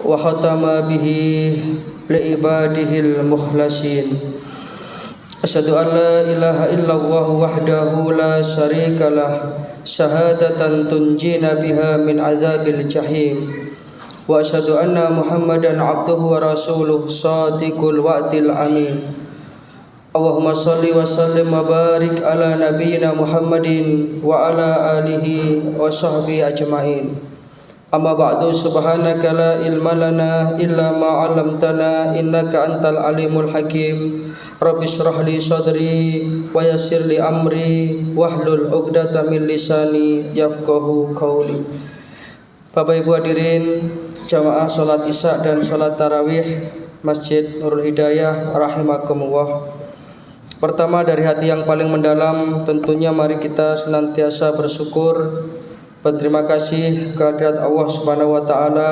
wa khatama bihi li ibadihil mukhlasin. Asyhadu an la ilaha illallah wahdahu la syarikalah syahadatan tunjina biha min adzabil jahim. Wa asyhadu anna Muhammadan abduhu wa rasuluh shadiqul wa'dil amin. Allahumma shalli wa sallim wa barik ala nabiyyina Muhammadin wa ala alihi wa sahbihi ajma'in. Amma ba'du, subhanaka la ilma lana illa ma 'allamtana innaka antal alimul hakim. Rabbi shrah li sadri wa yassir li amri wahlul 'uqdatam min lisani yafqahu qawli. Bapak Ibu hadirin jamaah salat Isya dan salat tarawih Masjid Nurul Hidayah rahimakumullah. Pertama, dari hati yang paling mendalam tentunya mari kita senantiasa bersyukur, berterima kasih kehadirat Allah Subhanahu wa taala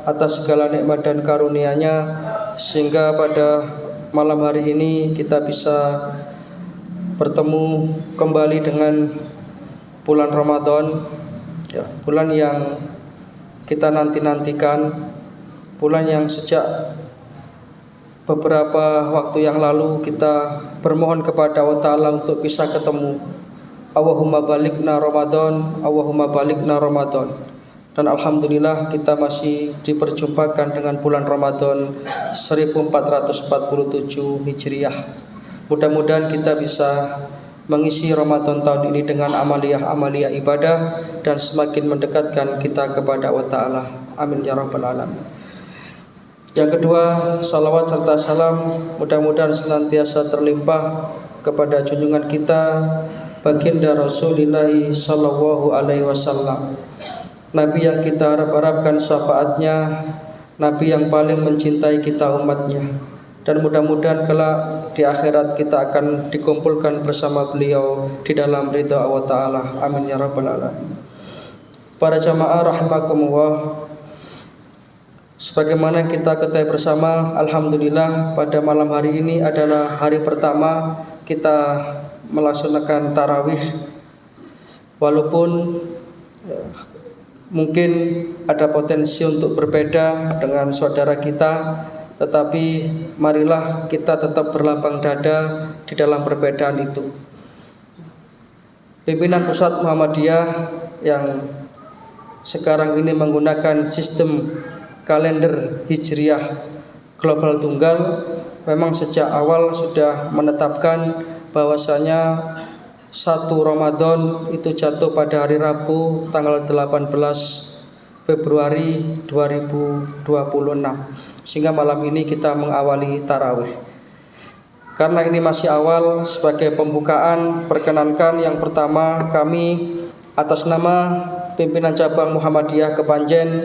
atas segala nikmat dan karunia-Nya sehingga pada malam hari ini kita bisa bertemu kembali dengan bulan Ramadan, ya, bulan yang kita nanti-nantikan, bulan yang sejak beberapa waktu yang lalu kita bermohon kepada Allah Ta'ala untuk bisa ketemu. Allahumma balikna Ramadan, Allahumma balikna Ramadan. Dan alhamdulillah kita masih diperjumpakan dengan bulan Ramadan 1447 Hijriah. Mudah-mudahan kita bisa mengisi Ramadan tahun ini dengan amaliyah ibadah dan semakin mendekatkan kita kepada Allah Ta'ala. Amin ya rabbal alamin. Yang kedua, salawat serta salam mudah-mudahan senantiasa terlimpah kepada junjungan kita baginda Rasulullah sallallahu alaihi wasallam, Nabi yang kita harap-harapkan syafaatnya, Nabi yang paling mencintai kita umatnya. Dan mudah-mudahan kelak di akhirat kita akan dikumpulkan bersama beliau di dalam ridha Allah Ta'ala. Amin ya rabbal alamin. Para jamaah rahimakumullah, sebagaimana kita ketahui bersama, alhamdulillah pada malam hari ini adalah hari pertama kita melaksanakan tarawih. Walaupun mungkin ada potensi untuk berbeda dengan saudara kita, tetapi marilah kita tetap berlapang dada di dalam perbedaan itu. Pimpinan Pusat Muhammadiyah yang sekarang ini menggunakan sistem kalender Hijriah global tunggal memang sejak awal sudah menetapkan bahwasanya 1 Ramadan itu jatuh pada hari Rabu tanggal 18 Februari 2026. Sehingga malam ini kita mengawali tarawih. Karena ini masih awal, sebagai pembukaan perkenankan yang pertama kami atas nama pimpinan cabang Muhammadiyah Kepanjen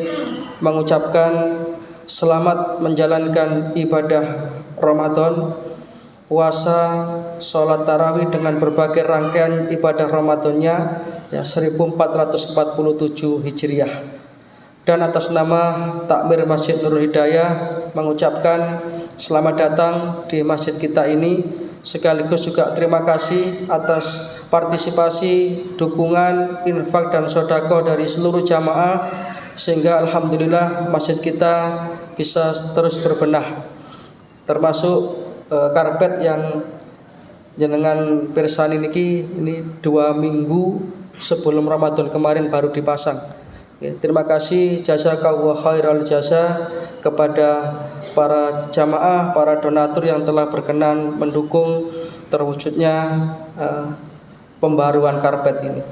mengucapkan selamat menjalankan ibadah Ramadan, puasa, sholat tarawih dengan berbagai rangkaian ibadah Ramadannya ya 1447 Hijriah. Dan atas nama Takmir Masjid Nurul Hidayah mengucapkan selamat datang di masjid kita ini, sekaligus juga terima kasih atas partisipasi, dukungan, infak dan sedekah dari seluruh jamaah sehingga alhamdulillah masjid kita bisa terus berbenah, termasuk karpet yang jenengan pirsani niki ini 2 minggu sebelum Ramadan kemarin baru dipasang. Terima kasih jazakallahu khairal jasa kepada para jamaah, para donatur yang telah berkenan mendukung terwujudnya pembaruan karpet ini.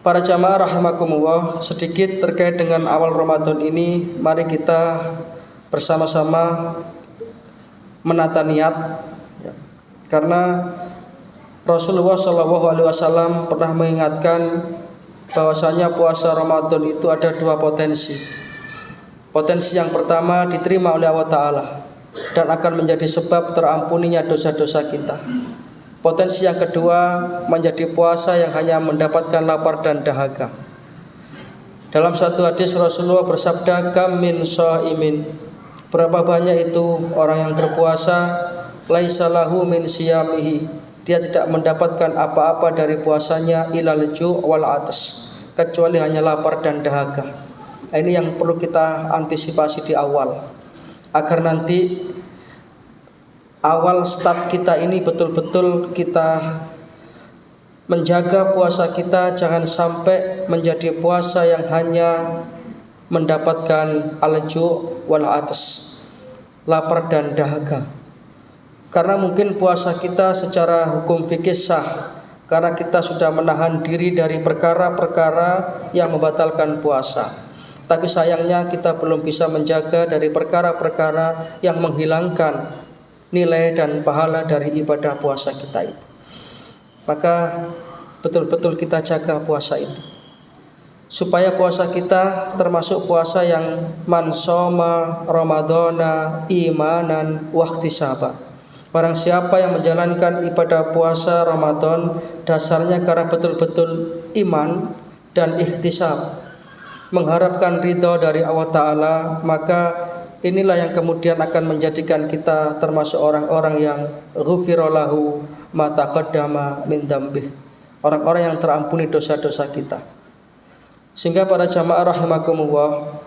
Para jamaah rahimakumullah, sedikit terkait dengan awal Ramadan ini, mari kita bersama-sama menata niat, karena Rasulullah SAW pernah mengingatkan bahwasanya puasa Ramadan itu ada 2 potensi. Potensi yang pertama diterima oleh Allah Ta'ala dan akan menjadi sebab terampuninya dosa-dosa kita. Potensi yang kedua menjadi puasa yang hanya mendapatkan lapar dan dahaga. Dalam satu hadis Rasulullah bersabda, kam min shaimin, berapa banyak itu orang yang berpuasa, laisa lahu min siyamihi, dia tidak mendapatkan apa-apa dari puasanya ilal ju' wal atas, kecuali hanya lapar dan dahaga. Ini yang perlu kita antisipasi di awal, agar nanti awal start kita ini betul-betul kita menjaga puasa kita, jangan sampai menjadi puasa yang hanya mendapatkan al-ju' wal atas, lapar dan dahaga. Karena mungkin puasa kita secara hukum fikih sah, karena kita sudah menahan diri dari perkara-perkara yang membatalkan puasa. Tapi sayangnya kita belum bisa menjaga dari perkara-perkara yang menghilangkan nilai dan pahala dari ibadah puasa kita itu. Maka betul-betul kita jaga puasa itu, supaya puasa kita termasuk puasa yang man shoma ramadhana imanan wahtisaba. Barang siapa yang menjalankan ibadah puasa Ramadan dasarnya karena betul-betul iman dan ihtisab, mengharapkan ridho dari Allah Ta'ala, maka inilah yang kemudian akan menjadikan kita termasuk orang-orang yang ghufira lahu ma taqaddama min dzambih, orang-orang yang terampuni dosa-dosa kita. Sehingga para jamaah rahimakumullah,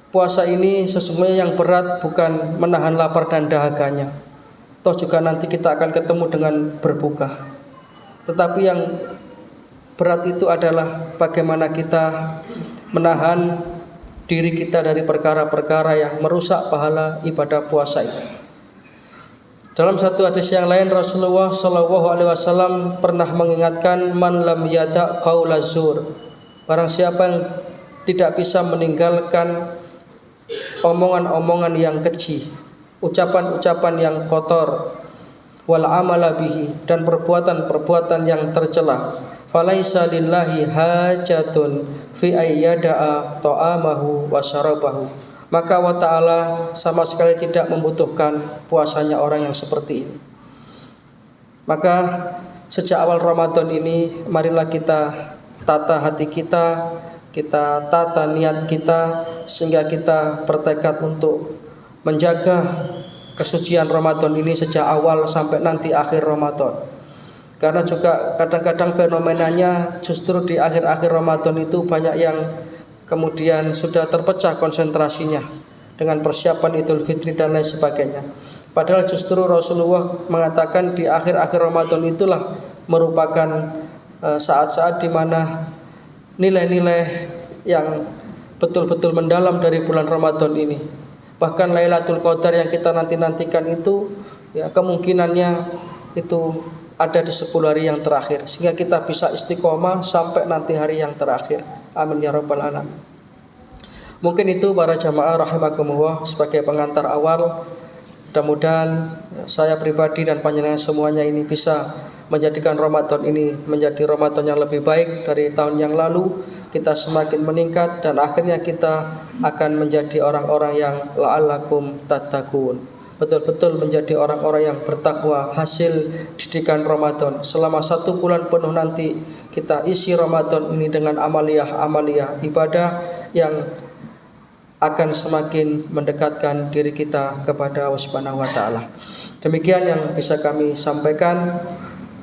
puasa ini sesungguhnya yang berat bukan menahan lapar dan dahaganya, toh juga nanti kita akan ketemu dengan berbuka. Tetapi yang berat itu adalah bagaimana kita menahan diri kita dari perkara-perkara yang merusak pahala ibadah puasa itu. Dalam satu hadis yang lain, Rasulullah SAW pernah mengingatkan, man lam yada' qaula zur, barang siapa yang tidak bisa meninggalkan omongan-omongan yang keji, ucapan-ucapan yang kotor, wal amala bihi, dan perbuatan-perbuatan yang tercela, falaisa lillahi hajatun fi ayyada'a ta'amahu wa syarabahu, maka Allah Ta'ala sama sekali tidak membutuhkan puasanya orang yang seperti ini. Maka sejak awal Ramadan ini, marilah kita tata hati kita, kita tata niat kita, sehingga kita bertekad untuk menjaga kesucian Ramadan ini sejak awal sampai nanti akhir Ramadan. Karena juga kadang-kadang fenomenanya justru di akhir-akhir Ramadan itu banyak yang kemudian sudah terpecah konsentrasinya dengan persiapan Idul Fitri dan lain sebagainya. Padahal justru Rasulullah mengatakan di akhir-akhir Ramadan itulah merupakan saat-saat di mana nilai-nilai yang betul-betul mendalam dari bulan Ramadan ini. Bahkan Lailatul Qadar yang kita nanti-nantikan itu, ya, kemungkinannya itu ada di 10 hari yang terakhir, sehingga kita bisa istiqomah sampai nanti hari yang terakhir. Amin ya rabbal alamin. Mungkin itu para jamaah rahimakumullah sebagai pengantar awal. Mudah-mudahan saya pribadi dan panjenengan semuanya ini bisa menjadikan Ramadan ini menjadi Ramadan yang lebih baik dari tahun yang lalu. Kita semakin meningkat dan akhirnya kita akan menjadi orang-orang yang la'allakum tattaqun, betul-betul menjadi orang-orang yang bertakwa hasil didikan Ramadan. Selama 1 bulan penuh nanti kita isi Ramadan ini dengan amaliyah ibadah yang akan semakin mendekatkan diri kita kepada Allah Subhanahu wa taala. Demikian yang bisa kami sampaikan.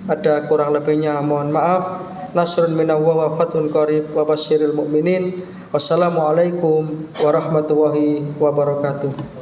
Ada kurang lebihnya mohon maaf. Nasrun minallah wa fathun qarib wa basyiril mu'minin. Wassalamualaikum warahmatullahi wabarakatuh.